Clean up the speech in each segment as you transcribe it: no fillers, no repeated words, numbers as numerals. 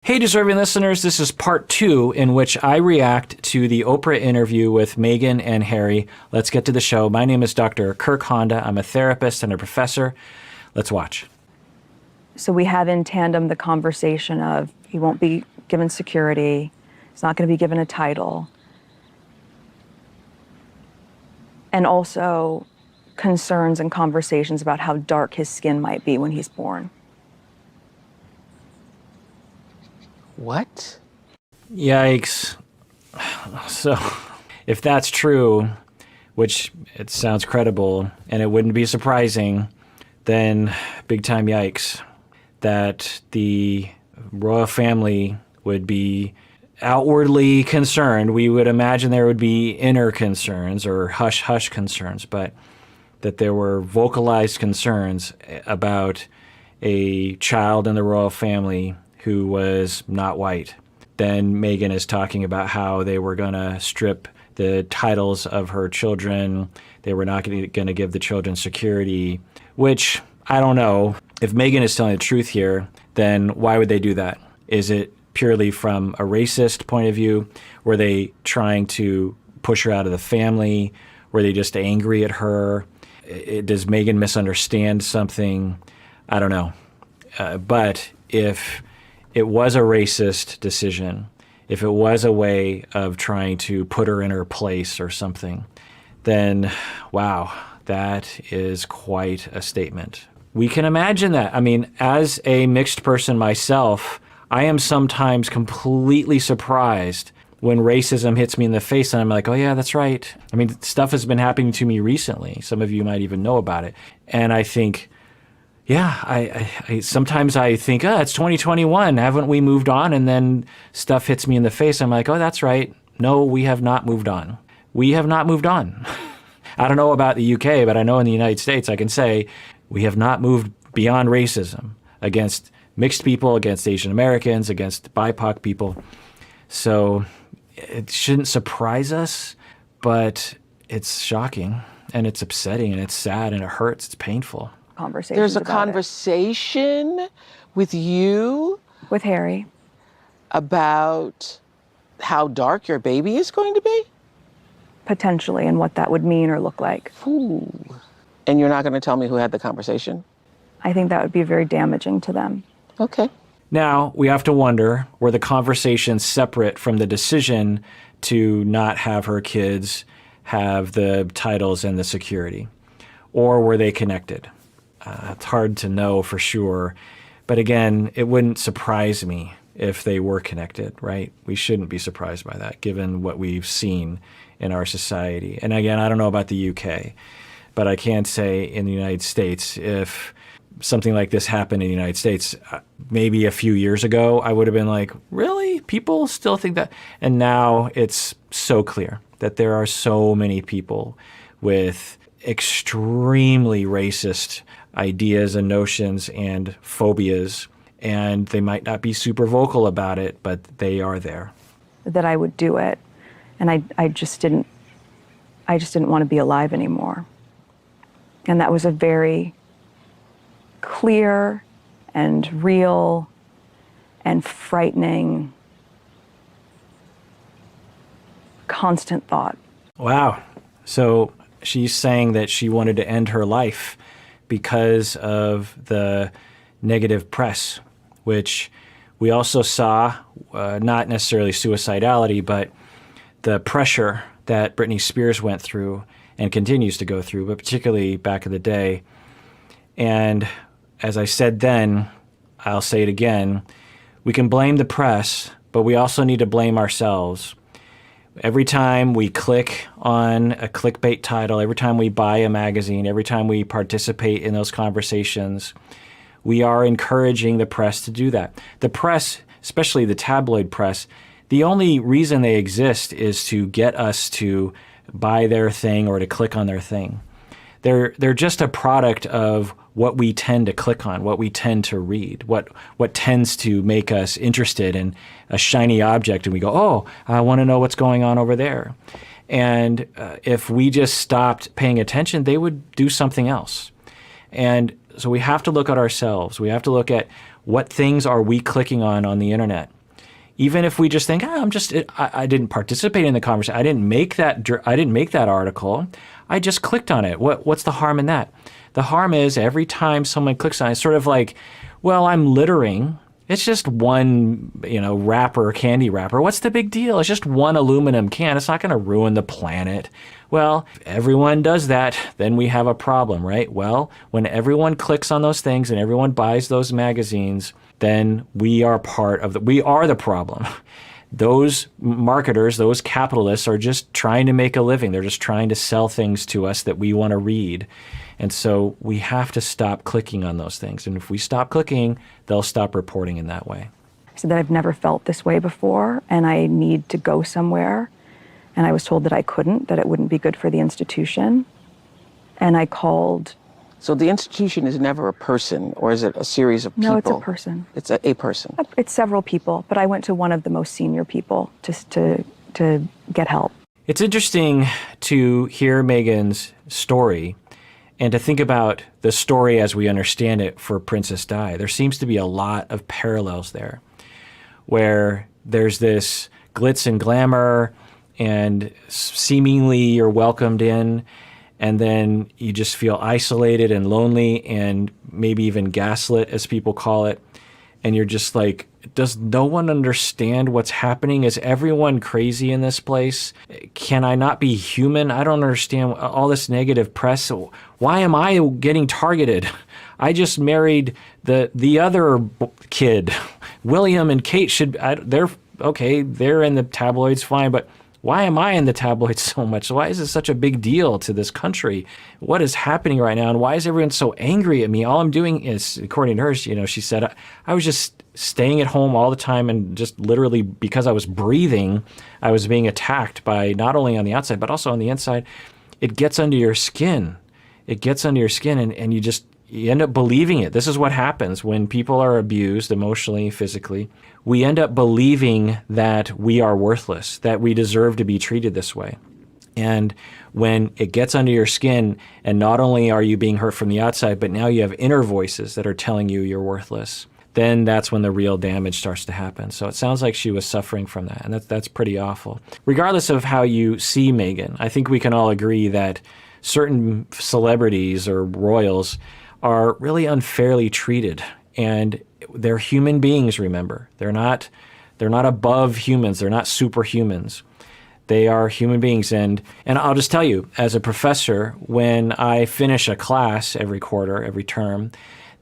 Hey, deserving listeners, this is part 2 in which I react to the Oprah interview with Meghan and Harry. Let's get to the show. My name is Dr. Kirk Honda. I'm a therapist and a professor. Let's watch. So we have in tandem the conversation of he won't be given security, he's not going to be given a title, and also concerns and conversations about how dark his skin might be when he's born. What? Yikes. So if that's true, which it sounds credible, and it wouldn't be surprising, then big time yikes that the royal family would be outwardly concerned. We would imagine there would be inner concerns or hush-hush concerns, but that there were vocalized concerns about a child in the royal family who was not white. Then Meghan is talking about how they were going to strip the titles of her children. They were not going to give the children security, which I don't know. If Meghan is telling the truth here, then why would they do that? Is it purely from a racist point of view? Were they trying to push her out of the family? Were they just angry at her? Does Meghan misunderstand something? I don't know. But if it was a racist decision, if it was a way of trying to put her in her place or something, then wow, that is quite a statement. We can imagine that. I mean, as a mixed person myself, I am sometimes completely surprised when racism hits me in the face and I'm like, oh yeah, that's right. I mean, stuff has been happening to me recently. Some of you might even know about it. And I think, yeah, I sometimes I think, oh, it's 2021. Haven't we moved on? And then stuff hits me in the face. I'm like, oh, that's right. No, we have not moved on. We have not moved on. I don't know about the UK, but I know in the United States, I can say we have not moved beyond racism against mixed people, against Asian Americans, against BIPOC people. So it shouldn't surprise us, but it's shocking and it's upsetting and it's sad and it hurts. It's painful. There's a conversation with you? With Harry. About how dark your baby is going to be? Potentially, and what that would mean or look like. Ooh. And you're not going to tell me who had the conversation? I think that would be very damaging to them. Okay. Now, we have to wonder, were the conversations separate from the decision to not have her kids have the titles and the security? Or were they connected? It's hard to know for sure. But again, it wouldn't surprise me if they were connected, right? We shouldn't be surprised by that, given what we've seen in our society. And again, I don't know about the UK, but I can say in the United States, if something like this happened in the United States, maybe a few years ago, I would have been like, really? People still think that? And now it's so clear that there are so many people with extremely racist ideas and notions and phobias, and they might not be super vocal about it, but they are there. That I would do it, and I just didn't want to be alive anymore. And that was a very clear and real and frightening, constant thought. Wow. So she's saying that she wanted to end her life because of the negative press, which we also saw, not necessarily suicidality, but the pressure that Britney Spears went through and continues to go through, but particularly back in the day. And as I said then, I'll say it again, we can blame the press, but we also need to blame ourselves. Every time we click on a clickbait title, every time we buy a magazine, every time we participate in those conversations, we are encouraging the press to do that. The press, especially the tabloid press, the only reason they exist is to get us to buy their thing or to click on their thing. They're just a product of what we tend to click on, what we tend to read, what tends to make us interested in a shiny object, and we go, oh, I want to know what's going on over there. And if we just stopped paying attention, they would do something else. And so we have to look at ourselves. We have to look at what things are we clicking on the internet. Even if we just think, I didn't participate in the conversation. I didn't make that article. I just clicked on it. What's the harm in that? The harm is every time someone clicks on it, it's sort of like, well, I'm littering. It's just one, wrapper, candy wrapper. What's the big deal? It's just one aluminum can. It's not going to ruin the planet. Well, if everyone does that, then we have a problem, right? Well, when everyone clicks on those things and everyone buys those magazines, then we are the problem. Those marketers, those capitalists are just trying to make a living. They're just trying to sell things to us that we want to read. And so we have to stop clicking on those things. And if we stop clicking, they'll stop reporting in that way. I said that I've never felt this way before, and I need to go somewhere. And I was told that I couldn't, that it wouldn't be good for the institution. And I called. So the institution is never a person, or is it a series of people? No, it's a person. It's a person. It's several people, but I went to one of the most senior people just to get help. It's interesting to hear Meghan's story and to think about the story as we understand it for Princess Di. There seems to be a lot of parallels there, where there's this glitz and glamour and seemingly you're welcomed in, and then you just feel isolated and lonely and maybe even gaslit, as people call it. And you're just like, does no one understand what's happening? Is everyone crazy in this place? Can I not be human? I don't understand all this negative press. Why am I getting targeted? I just married the other kid. William and Kate they're okay, they're in the tabloids, fine, but why am I in the tabloids so much? Why is this such a big deal to this country? What is happening right now? And why is everyone so angry at me? All I'm doing is, according to her, she said, I was just staying at home all the time, and just literally because I was breathing, I was being attacked by not only on the outside, but also on the inside. It gets under your skin. It gets under your skin, and you end up believing it. This is what happens when people are abused emotionally, physically. We end up believing that we are worthless, that we deserve to be treated this way. And when it gets under your skin, and not only are you being hurt from the outside, but now you have inner voices that are telling you you're worthless, then that's when the real damage starts to happen. So it sounds like she was suffering from that, and that's pretty awful. Regardless of how you see Meghan, I think we can all agree that certain celebrities or royals are really unfairly treated, and they're human beings, remember. They're not above humans. They're not superhumans. They are human beings. And I'll just tell you, as a professor, when I finish a class every quarter, every term,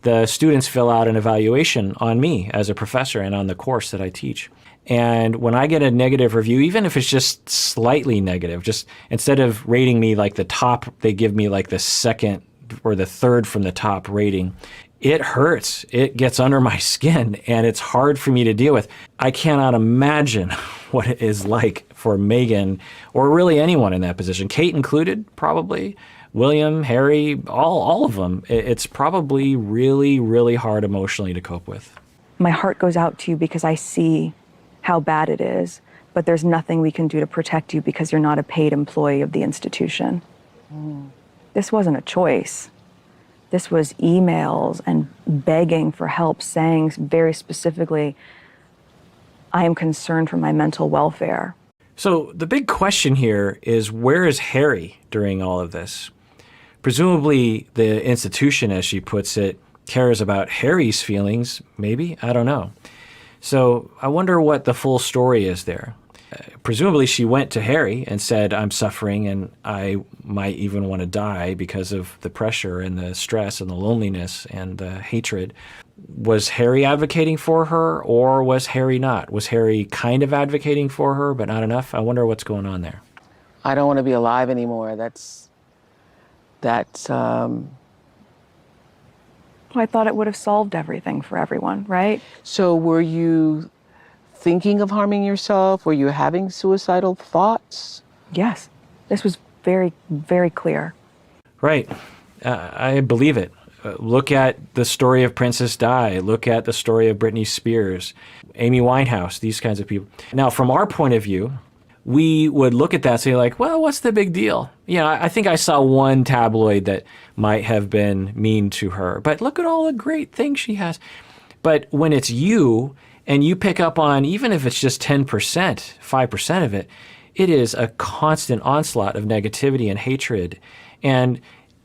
the students fill out an evaluation on me as a professor and on the course that I teach. And when I get a negative review, even if it's just slightly negative, just instead of rating me like the top, they give me like the second or the third from the top rating. It hurts. It gets under my skin, and it's hard for me to deal with. I cannot imagine what it is like for Meghan, or really anyone in that position, Kate included, probably, William, Harry, all of them. It's probably really, really hard emotionally to cope with. My heart goes out to you because I see how bad it is, but there's nothing we can do to protect you because you're not a paid employee of the institution. This wasn't a choice. This was emails and begging for help, saying very specifically, I am concerned for my mental welfare. So the big question here is, where is Harry during all of this? Presumably the institution, as she puts it, cares about Harry's feelings, maybe? I don't know. So I wonder what the full story is there. Presumably she went to Harry and said, I'm suffering and I might even want to die because of the pressure and the stress and the loneliness and the hatred. Was Harry advocating for her, or was Harry not? Was Harry kind of advocating for her, but not enough? I wonder what's going on there. I don't want to be alive anymore. I thought it would have solved everything for everyone, right? So were you thinking of harming yourself? Were you having suicidal thoughts? Yes. This was very, very clear. Right. I believe it. Look at the story of Princess Di. Look at the story of Britney Spears, Amy Winehouse, these kinds of people. Now, from our point of view, we would look at that and say, like, well, what's the big deal? I think I saw one tabloid that might have been mean to her, but look at all the great things she has. But when it's you And you pick up on, even if it's just 10%, 5% of it, it is a constant onslaught of negativity and hatred. And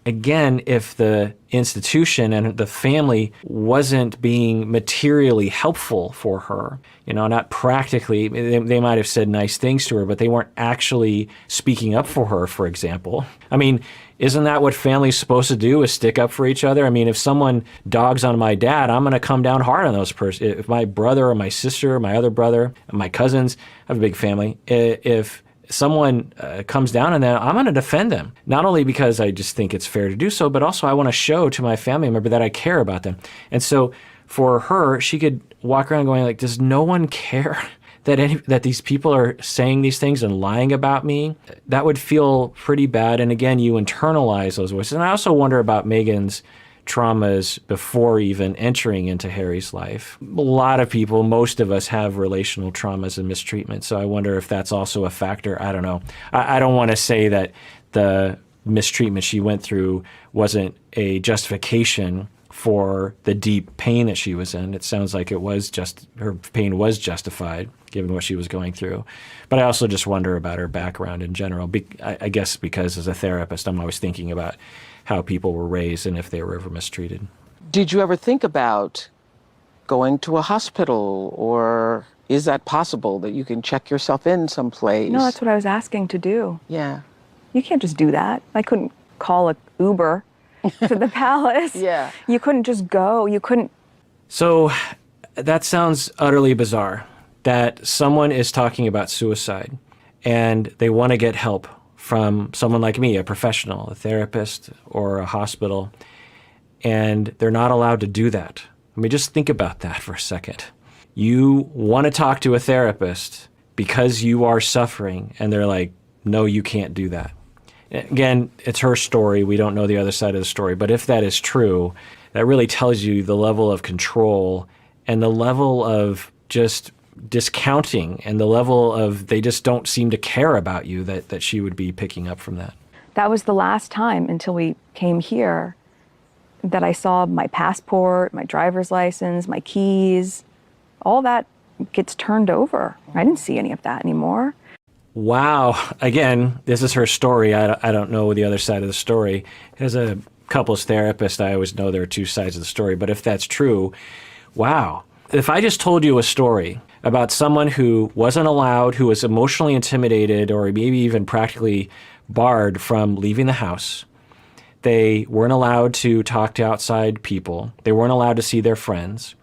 again, if the institution and the family wasn't being materially helpful for her, not practically, they might have said nice things to her, but they weren't actually speaking up for her, for example. I mean, isn't that what family's supposed to do, is stick up for each other? I mean, if someone dogs on my dad, I'm going to come down hard on those persons. If my brother or my sister, my other brother, my cousins, I have a big family, if someone comes down on them, I'm going to defend them. Not only because I just think it's fair to do so, but also I want to show to my family member that I care about them. And so for her, she could walk around going like, does no one care that these people are saying these things and lying about me? That would feel pretty bad. And again, you internalize those voices. And I also wonder about Meghan's traumas before even entering into Harry's life. A lot of people, most of us, have relational traumas and mistreatment. So I wonder if that's also a factor. I don't know. I don't want to say that the mistreatment she went through wasn't a justification for the deep pain that she was in. It sounds like her pain was justified given what she was going through. But I also just wonder about her background in general. I guess because as a therapist, I'm always thinking about how people were raised and if they were ever mistreated. Did you ever think about going to a hospital, or is that possible that you can check yourself in someplace? No, that's what I was asking to do. Yeah. You can't just do that. I couldn't call an Uber to the palace. Yeah. You couldn't just go. You couldn't. So that sounds utterly bizarre, that someone is talking about suicide and they want to get help from someone like me, a professional, a therapist, or a hospital, and they're not allowed to do that. I mean, just think about that for a second. You want to talk to a therapist because you are suffering, and they're like, no, you can't do that. Again, it's her story. We don't know the other side of the story. But if that is true, that really tells you the level of control and the level of just discounting and the level of they just don't seem to care about you that she would be picking up from that. That was the last time until we came here that I saw my passport, my driver's license, my keys. All that gets turned over. I didn't see any of that anymore. Wow. Again, this is her story. I don't know the other side of the story. As a couples therapist, I always know there are two sides of the story. But if that's true, wow. If I just told you a story about someone who wasn't allowed, who was emotionally intimidated or maybe even practically barred from leaving the house, they weren't allowed to talk to outside people, they weren't allowed to see their friends,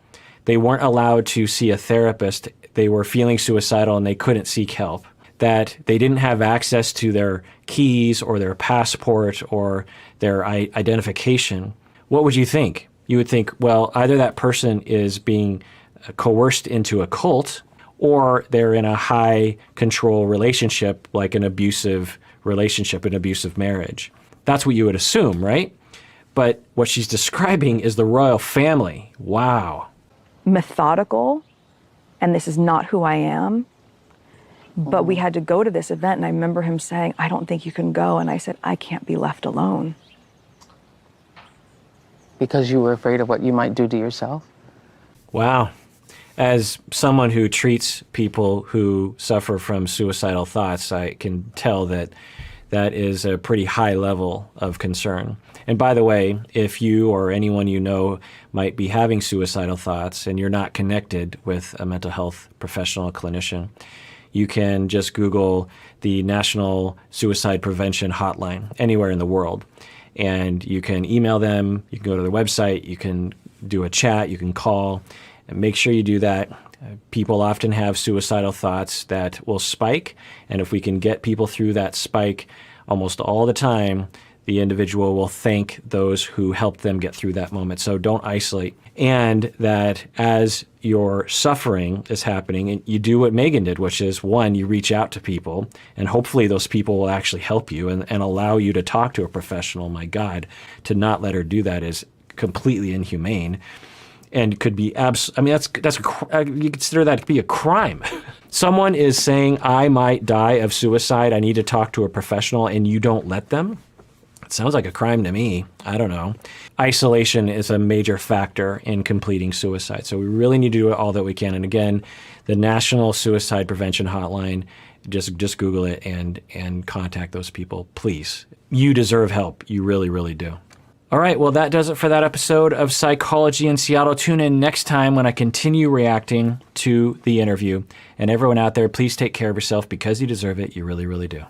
they weren't allowed to see a therapist, they were feeling suicidal and they couldn't seek help, that they didn't have access to their keys or their passport or their identification, what would you think? You would think, well, either that person is being coerced into a cult, or they're in a high control relationship, like an abusive relationship, an abusive marriage. That's what you would assume, right? But what she's describing is the royal family. Wow. Methodical, and this is not who I am. But we had to go to this event, and I remember him saying, I don't think you can go. And I said, I can't be left alone. Because you were afraid of what you might do to yourself? Wow. As someone who treats people who suffer from suicidal thoughts, I can tell that that is a pretty high level of concern. And by the way, if you or anyone you know might be having suicidal thoughts and you're not connected with a mental health professional clinician, you can just Google the National Suicide Prevention Hotline anywhere in the world. And you can email them, you can go to their website, you can do a chat, you can call. And make sure you do that. People often have suicidal thoughts that will spike, and if we can get people through that spike, almost all the time, the individual will thank those who helped them get through that moment. So don't isolate. And that as your suffering is happening, and you do what Meghan did, which is, one, you reach out to people, and hopefully those people will actually help you and allow you to talk to a professional. My God, to not let her do that is completely inhumane. And could be you consider that to be a crime. Someone is saying, I might die of suicide, I need to talk to a professional, and you don't let them? It sounds like a crime to me. I don't know. Isolation is a major factor in completing suicide. So we really need to do all that we can. And again, the National Suicide Prevention Hotline, just Google it and contact those people, please. You deserve help. You really, really do. All right, well, that does it for that episode of Psychology in Seattle. Tune in next time when I continue reacting to the interview. And everyone out there, please take care of yourself because you deserve it. You really, really do.